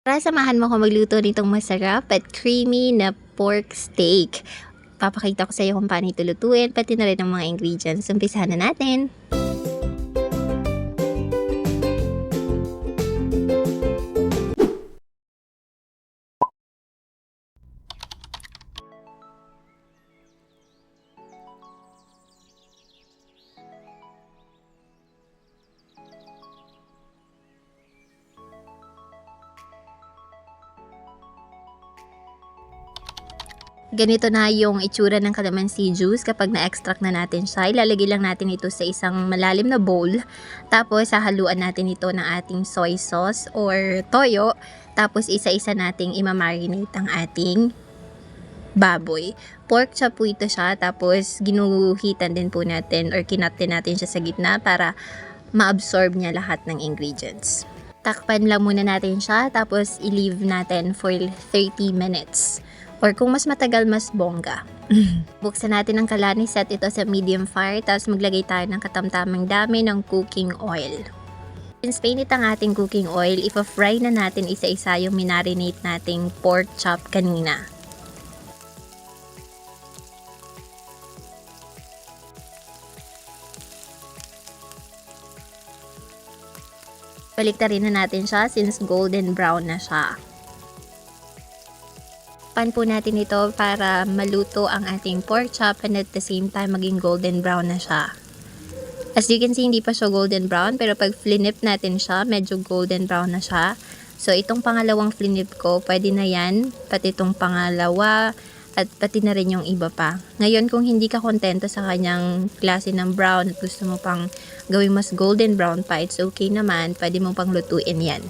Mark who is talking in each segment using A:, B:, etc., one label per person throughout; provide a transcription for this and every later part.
A: Tara, samahan mo ako magluto nitong masarap at creamy na pork steak. Papakita ko sa iyo kung paano ito lutuin, pati na rin ang mga ingredients. Umpisahan na natin. Ganito na yung itsura ng calamansi juice kapag na-extract na natin siya. Ilalagay lang natin ito sa isang malalim na bowl. Tapos hahaluan natin ito ng ating soy sauce or toyo. Tapos isa-isa nating imamarinate ang ating baboy. Pork chop po ito siya. Tapos ginuhitan din po natin or kinat din natin siya sa gitna para ma-absorb niya lahat ng ingredients. Takpan lang muna natin siya. Tapos i-leave natin for 30 minutes. Or kung mas matagal, mas bongga. Buksan natin ang kalani, set ito sa medium fire, tapos maglagay tayo ng katamtamang dami ng cooking oil. Since painit ang ating cooking oil, ipa-fry na natin isa-isa yung minarinate nating pork chop kanina. Baliktarin na natin siya since golden brown na siya. Pan po natin ito para maluto ang ating pork chop and at the same time maging golden brown na siya. As you can see, hindi pa siya golden brown pero pag flinip natin siya, medyo golden brown na siya. So itong pangalawang flinip ko, pwede na yan, pati itong pangalawa at pati na rin yung iba pa. Ngayon kung hindi ka kontento sa kanyang klase ng brown at gusto mo pang gawing mas golden brown pa, it's okay naman, pwede mo pang lutuin yan.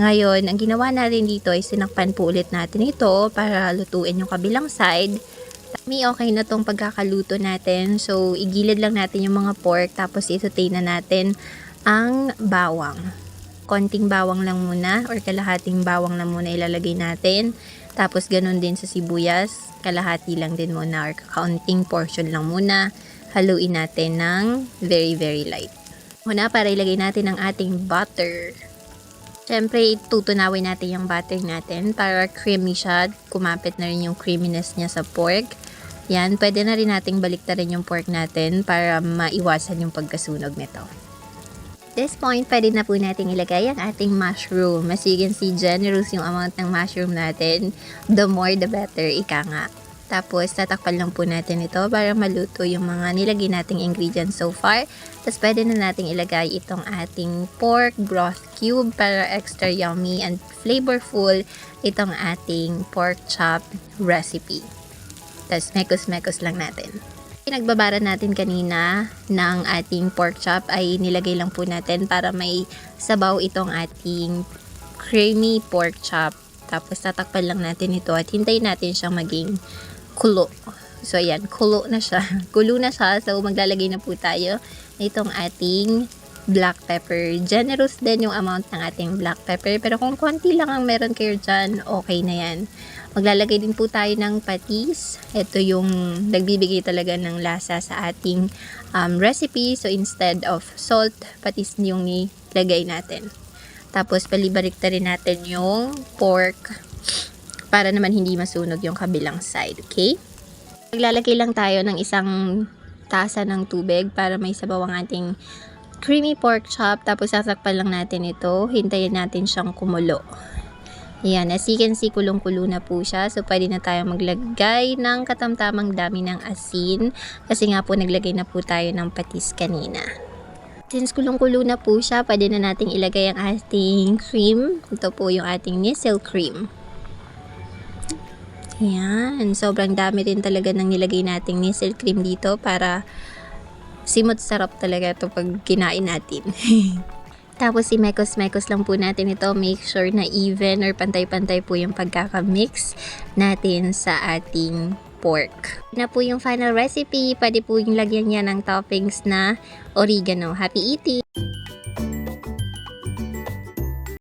A: Ngayon, ang ginawa natin dito ay sinakpan po ulit natin ito para lutuin yung kabilang side. Okay na tong pagkakaluto natin. So, igilid lang natin yung mga pork tapos isutay na natin ang bawang. Konting bawang lang muna or kalahating bawang lang muna ilalagay natin. Tapos, ganun din sa sibuyas. Kalahati lang din muna or kaunting portion lang muna. Haluin natin ng very, very light. Muna para ilagay natin ang ating butter. Siyempre, tutunawin natin yung butter natin para creamy siya. Kumapit na rin yung creaminess niya sa pork. Yan, pwede na rin nating baliktarin yung pork natin para maiwasan yung pagkasunog nito. At this point, pwede na po natin ilagay ang ating mushroom. As you can see, generous yung amount ng mushroom natin. The more, the better, ika nga. Tapos, tatakpan lang po natin ito para maluto yung mga nilagay nating ingredients so far. Tapos, pwede na nating ilagay itong ating pork broth cube para extra yummy and flavorful itong ating pork chop recipe. Tapos, mekos-mekos lang natin. Pinagbabara natin kanina ng ating pork chop ay nilagay lang po natin para may sabaw itong ating creamy pork chop. Tapos, tatakpan lang natin ito at hintayin natin siyang maging kulo. So, ayan, kulo na siya. Kulo na siya. So, maglalagay na po tayo nitong ating black pepper. Generous din yung amount ng ating black pepper. Pero kung konti lang ang meron kayo dyan, okay na yan. Maglalagay din po tayo ng patis. Ito yung nagbibigay talaga ng lasa sa ating recipe. So, instead of salt, patis yung nilagay natin. Tapos, palibaliktarin natin yung pork para naman hindi masunog yung kabilang side, okay? Maglalagay lang tayo ng isang tasa ng tubig para may sabaw ang ating creamy pork chop. Tapos sasakpan lang natin ito. Hintayin natin siyang kumulo. Ayan, as you can see, kulong-kulo na po siya. So, pwede na tayo maglagay ng katamtamang dami ng asin. Kasi nga po, naglagay na po tayo ng patis kanina. Since kulong-kulo na po siya, pwede na nating ilagay ang ating cream. Ito po yung ating Nissel cream. Ayan, sobrang dami rin talaga ng nilagay nating Nissel cream dito para simot sarap talaga ito pag kinain natin. Tapos imekos-mekos lang po natin ito. Make sure na even or pantay-pantay po yung pagkakamix natin sa ating pork. Na po yung final recipe. Pwede po yung lagyan niya ng toppings na oregano. Happy eating!